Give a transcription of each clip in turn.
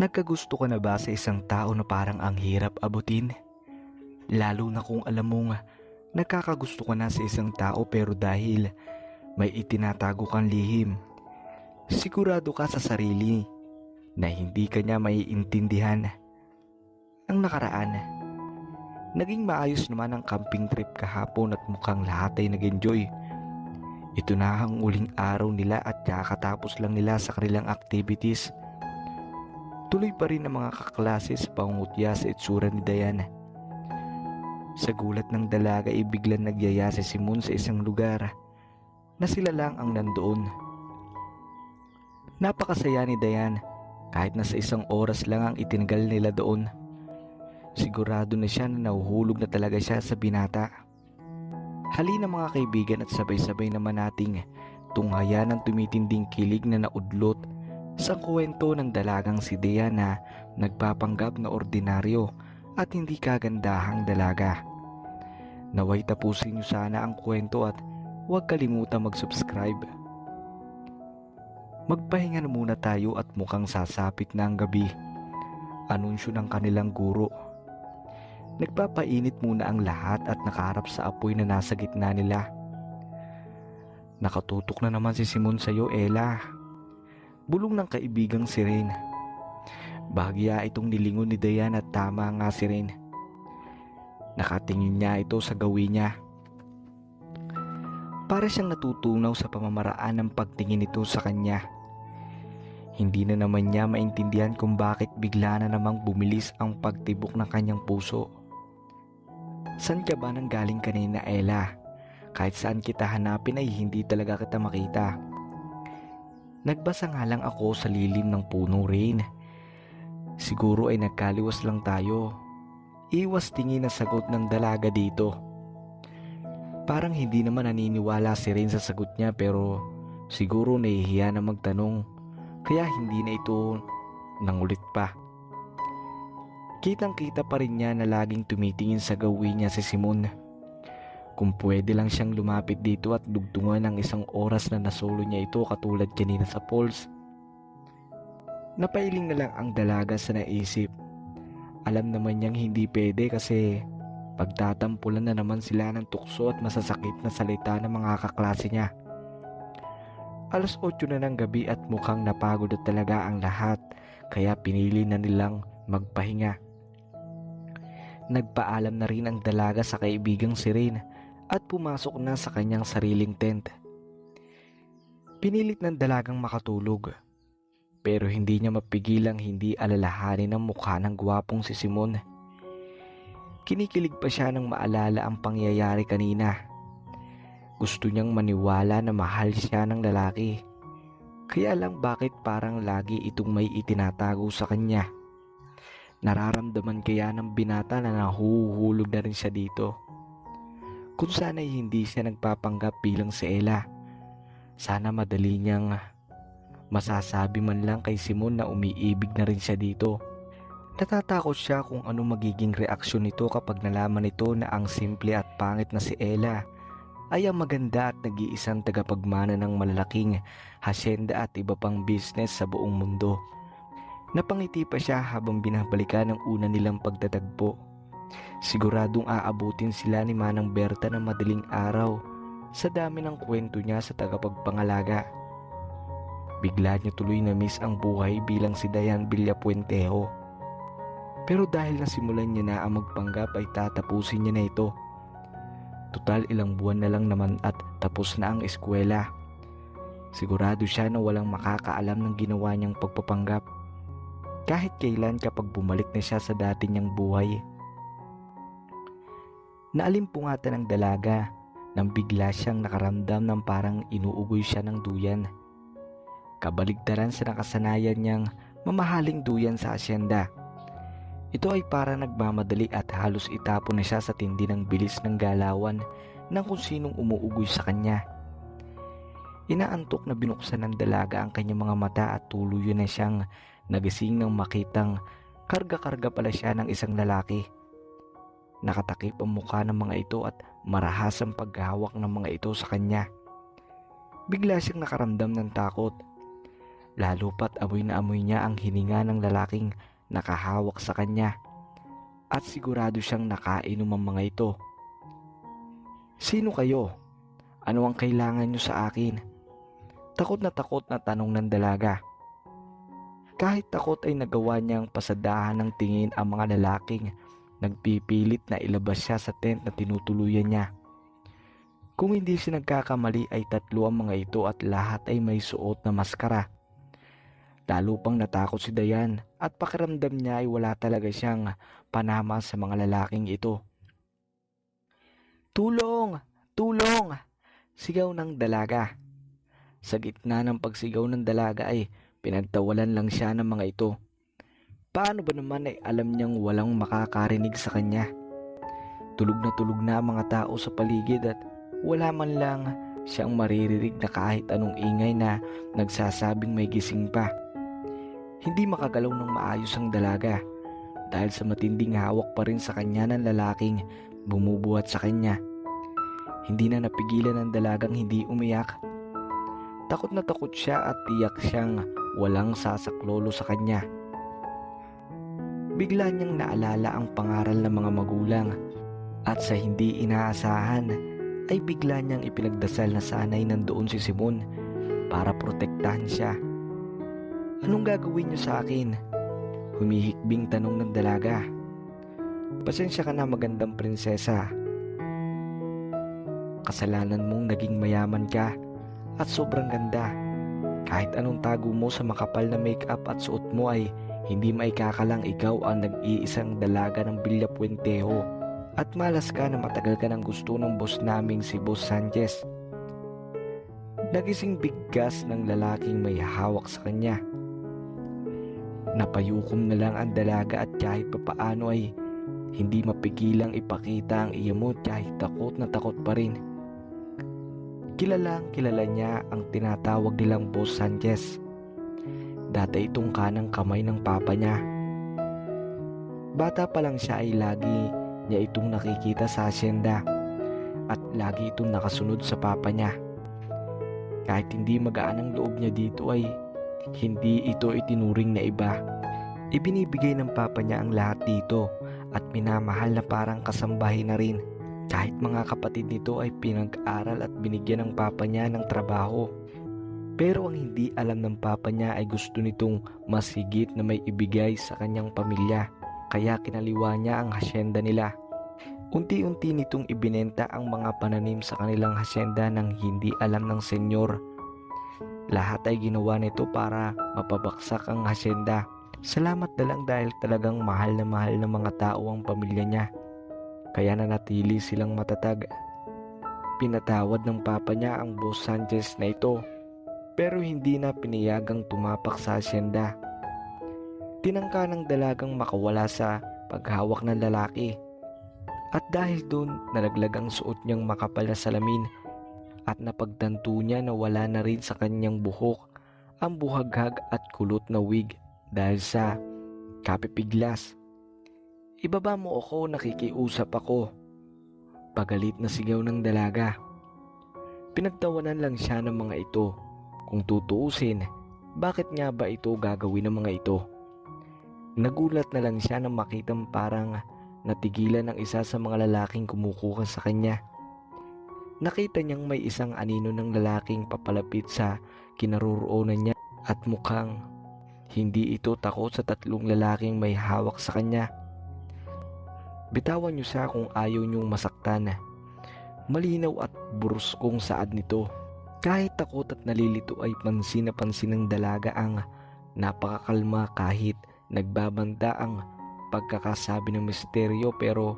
Nagkagusto ka na ba sa isang tao na parang ang hirap abutin? Lalo na kung alam mong nagkakagusto ka na sa isang tao pero dahil may itinatago kang lihim, sigurado ka sa sarili na hindi ka niya maiintindihan. Ang nakaraan, naging maayos naman ang camping trip kahapon at mukhang lahat ay nag-enjoy. Ito na ang uling araw nila at kakatapos lang nila sa kanilang activities. Tuloy pa rin ang mga kaklase sa pangungutya sa itsura ni Diana. Sa gulat ng dalaga ay biglang nagyaya si Simon sa isang lugar na sila lang ang nandoon. Napakasaya ni Diana kahit na sa isang oras lang ang itinagal nila doon. Sigurado na siya na nahuhulog na talaga siya sa binata. Halina mga kaibigan at sabay-sabay naman nating tunghayan ang tumitinding kilig na naudlot sa kwento ng dalagang si Dea na nagpapanggap na ordinaryo at hindi kagandahang dalaga. Naway tapusin niyo sana ang kwento at huwag kalimutan mag-subscribe. Magpahinga na muna tayo at mukhang sasapit na ang gabi. Anunsyo ng kanilang guro. Nagpapainit muna ang lahat at nakaharap sa apoy na nasa gitna nila. Nakatutok na naman si Simon sa'yo, Ella. Bulong ng kaibigang si Rain. Bahagya itong nilingon ni Diana at tama nga si Rain. Nakatingin niya ito sa gawin niya. Para siyang natutunaw sa pamamaraan ng pagtingin nito sa kanya. Hindi na naman niya maintindihan kung bakit bigla na namang bumilis ang pagtibok ng kanyang puso. San ka ba nang galing kanina, Ella? Kahit saan kita hanapin ay hindi talaga kita makita. Nagbasa nga lang ako sa lilim ng puno, Rain. Siguro ay nagkaliwas lang tayo. Iwas tingin na sagot ng dalaga dito. Parang hindi naman naniniwala si Rain sa sagot niya pero siguro nahihiya na magtanong kaya hindi na ito nangulit pa. Kitang kita pa rin niya na laging tumitingin sa gawin niya si Simon. Kung pwede lang siyang lumapit dito at dugtungan ng isang oras na nasolo niya ito katulad kanina sa falls. Napailing na lang ang dalaga sa naisip. Alam naman niyang hindi pwede kasi pagtatampulan na naman sila ng tukso at masasakit na salita ng mga kaklase niya. Alas 8 na ng gabi at mukhang napagod na talaga ang lahat kaya pinili na nilang magpahinga. Nagpaalam na rin ang dalaga sa kaibigang si Rain at pumasok na sa kanyang sariling tent. Pinilit ng dalagang makatulog pero hindi niya mapigilang hindi alalahanin ang mukha ng gwapong si Simon. Kinikilig pa siya nang maalala ang pangyayari kanina. Gusto niyang maniwala na mahal siya ng lalaki. Kaya lang bakit parang lagi itong may itinatago sa kanya. Nararamdaman kaya ng binata na nahuhulog na rin siya dito. Kung sana'y hindi siya nagpapanggap bilang si Ella. Sana madali niyang masasabi man lang kay Simon na umiibig na rin siya dito. Natatakot siya kung ano magiging reaksyon nito kapag nalaman nito na ang simple at pangit na si Ella ay ang maganda at nag-iisang tagapagmana ng malalaking hasyenda at iba pang business sa buong mundo. Napangiti pa siya habang binabalikan ang una nilang pagtatagpo. Siguradong aabutin sila ni Manang Berta ng madaling araw sa dami ng kwento niya sa tagapagpangalaga. Bigla niya tuloy na miss ang buhay bilang si Diane Villapuentejo. Pero dahil nasimulan niya na ang magpanggap ay tatapusin niya na ito. Tutal ilang buwan na lang naman at tapos na ang eskwela. Sigurado siya na walang makakaalam ng ginawa niyang pagpapanggap. Kahit kailan kapag bumalik na siya sa dati niyang buhay. Naalimpungatan ng dalaga nang bigla siyang nakaramdam ng parang inuugoy siya ng duyan. Kabaligtaran sa nakasanayan niyang mamahaling duyan sa asyenda. Ito ay parang nagmamadali at halos itapon na siya sa tindi ng bilis ng galawan ng kung sinong umuugoy sa kanya. Inaantok na binuksan ng dalaga ang kanyang mga mata at tuluyan na siyang nagising nang makitang karga-karga pala siya ng isang lalaki. Nakatakip ang mukha ng mga ito at marahas ang paghawak ng mga ito sa kanya. Bigla siyang nakaramdam ng takot. lalo pat amoy na amoy niya ang hininga ng lalaking nakahawak sa kanya at sigurado siyang nakainom ang mga ito. "Sino kayo? Ano ang kailangan niyo sa akin?" Takot na tanong ng dalaga. Kahit takot ay nagawa niyang pasadahan ng tingin ang mga lalaking nagpipilit na ilabas siya sa tent na tinutuluyan niya. Kung hindi siya nagkakamali ay 3 ang mga ito at lahat ay may suot na maskara. Lalo pang natakot si Dayan at pakiramdam niya ay wala talaga siyang panama sa mga lalaking ito. "Tulong! Tulong!" sigaw ng dalaga. Sa gitna ng pagsigaw ng dalaga ay pinagtawalan lang siya ng mga ito. Paano ba naman ay alam niyang walang makakarinig sa kanya? Tulog na ang mga tao sa paligid at wala man lang siyang maririnig na kahit anong ingay na nagsasabing may gising pa. Hindi makagalaw ng maayos ang dalaga dahil sa matinding hawak pa rin sa kanya ng lalaking bumubuhat sa kanya. Hindi na napigilan ng dalagang hindi umiyak. Takot na takot siya at tiyak siyang walang sasaklolo sa kanya. Bigla niyang naalala ang pangaral ng mga magulang at sa hindi inaasahan ay bigla niyang ipinagdasal na sana'y nandoon si Simon para protektahan siya. "Anong gagawin niyo sa akin?" humihikbing tanong ng dalaga. "Pasensya ka na magandang prinsesa. Kasalanan mong naging mayaman ka at sobrang ganda. Kahit anong tago mo sa makapal na make-up at suot mo ay hindi maikakalang ikaw ang nag-iisang dalaga ng Villa Puentejo. At malas ka na matagal ka ng gusto ng boss naming si Boss Sanchez." Nagising bigkas ng lalaking may hawak sa kanya. Napayukom na lang ang dalaga at kahit papaano ay hindi mapigilang ipakita ang iyamot kahit takot na takot pa rin. Kilalang kilala niya ang tinatawag nilang Boss Sanchez. Dati itong kanang kamay ng papa niya. Bata pa lang siya ay lagi niya itong nakikita sa asyenda at lagi itong nakasunod sa papa niya. Kahit hindi magaan ang loob niya dito ay hindi ito itinuring na iba. Ibinibigay ng papa niya ang lahat dito at minamahal na parang kasambahay na rin. Kahit mga kapatid nito ay pinag-aral at binigyan ng papa niya ng trabaho. Pero ang hindi alam ng papa niya ay gusto nitong mas higit na may ibigay sa kanyang pamilya. Kaya kinaliwa niya ang hasyenda nila. Unti-unti nitong ibinenta ang mga pananim sa kanilang hasyenda nang hindi alam ng senyor. Lahat ay ginawa nito para mapabaksak ang hasyenda. Salamat na lang dahil talagang mahal na mga tao ang pamilya niya. Kaya nanatili silang matatag. Pinatawad ng papa niya ang Boss Sanchez na ito, pero hindi na pinayagang tumapak sa hasyenda. Tinangka ng dalagang makawala sa paghawak ng lalaki. At dahil doon nalaglag ang suot niyang makapal na salamin at napagtanto niya na wala na rin sa kanyang buhok ang buhaghag at kulot na wig dahil sa kapipiglas. "Ibaba mo ako, nakikiusap ako." Pagalit na sigaw ng dalaga. Pinagtawanan lang siya ng mga ito. Kung tutuusin, bakit nga ba ito gagawin ng mga ito? Nagulat na lang siya nang makitang parang natigilan ang isa sa mga lalaking kumukuha sa kanya. Nakita niyang may isang anino ng lalaking papalapit sa kinaroroonan niya at mukhang hindi ito takot sa 3 lalaking may hawak sa kanya. "Bitawan niyo siya kung ayaw niyong masaktan." Malinaw at bruskong saad nito. Kahit takot at nalilito ay pansin na pansin ng dalaga ang napakakalma kahit nagbabanta ang pagkakasabi ng misteryo, pero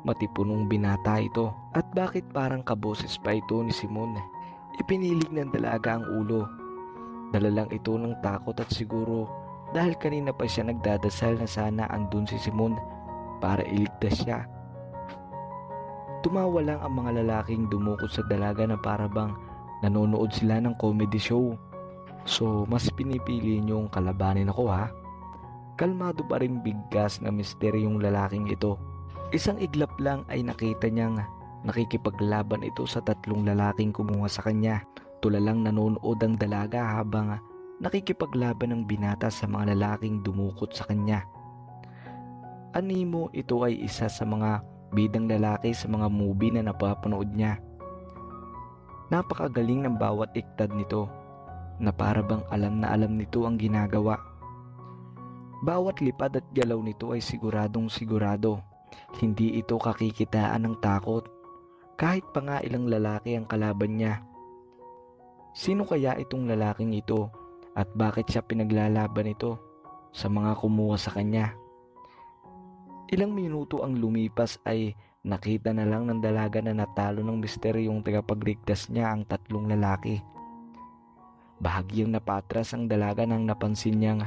matipunong binata ito. At bakit parang kaboses pa ito ni Simon? Ipinilig ng dalaga ang ulo. Dala lang ito ng takot at siguro dahil kanina pa siya nagdadasal na sana andun si Simon para iligtas siya. Tumawa lang ang mga lalaking dumukot sa dalaga na parabang nanonood sila ng comedy show. "So, mas pinipili niyong kalabanin ako, ha?" Kalmado pa rin bigkas na misteryong lalaking ito. Isang iglap lang ay nakita niyang nakikipaglaban ito sa 3 lalaking kumuha sa kanya. Tulalang nanonood ang dalaga habang nakikipaglaban ng binata sa mga lalaking dumukot sa kanya. Animo ito ay isa sa mga bidang lalaki sa mga movie na napapanood niya. Napakagaling ng bawat iktad nito na para bang alam na alam nito ang ginagawa. Bawat lipad at galaw nito ay siguradong sigurado. Hindi ito kakikitaan ng takot kahit pa nga ilang lalaki ang kalaban niya. Sino kaya itong lalaking ito at bakit siya pinaglalaban ito sa mga kumuha sa kanya? Ilang minuto ang lumipas ay nakita na lang ng dalaga na natalo ng misteryong tagapagligtas niya ang tatlong lalaki. Bahagyang napatras ang dalaga nang napansin niyang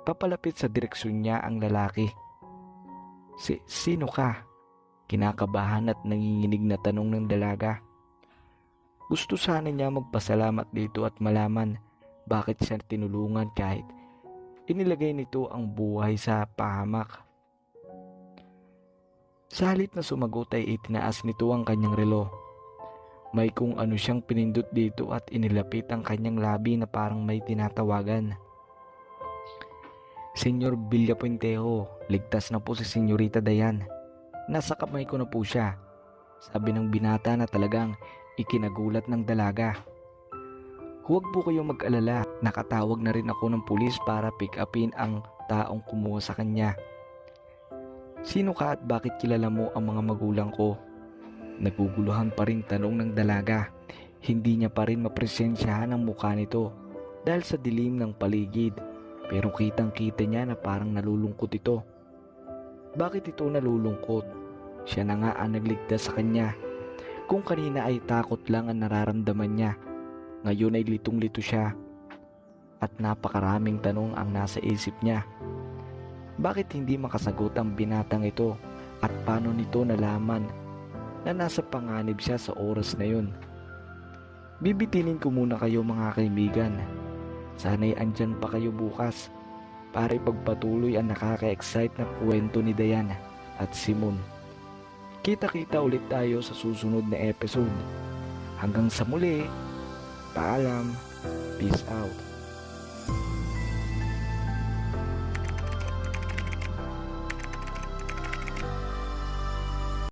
papalapit sa direksyon niya ang lalaki. Sino ka? Kinakabahan at nanginginig na tanong ng dalaga. Gusto sana niya magpasalamat dito at malaman bakit siya tinulungan kahit inilagay nito ang buhay sa pahamak. Sa halip na sumagot ay itinaas nito ang kanyang relo. May kung ano siyang pinindot dito at inilapit ang kanyang labi na parang may tinatawagan. Senyor Villapuentejo, ligtas na po si Senyorita Dayan. Nasa kamay ko na po siya, sabi ng binata na talagang ikinagulat ng dalaga. Huwag po kayong mag-alala, nakatawag na rin ako ng pulis para pick upin ang taong kumuha sa kanya. Sino ka at bakit kilala mo ang mga magulang ko? Naguguluhan pa rin tanong ng dalaga. Hindi niya pa rin mapresensyahan ang mukha nito dahil sa dilim ng paligid, pero kitang kita niya na parang nalulungkot ito. Bakit ito nalulungkot? Siya na nga ang nagligtas sa kanya. Kung kanina ay takot lang ang nararamdaman niya, ngayon ay litong-lito siya at napakaraming tanong ang nasa isip niya. Bakit hindi makasagot ang binatang ito at paano nito nalaman na nasa panganib siya sa oras na yun? Bibitinin ko muna kayo mga kaibigan. Sana'y andyan pa kayo bukas para ipagpatuloy ang nakaka-excite na kwento ni Dayan at Simon. Kita-kita ulit tayo sa susunod na episode. Hanggang sa muli, paalam, peace out.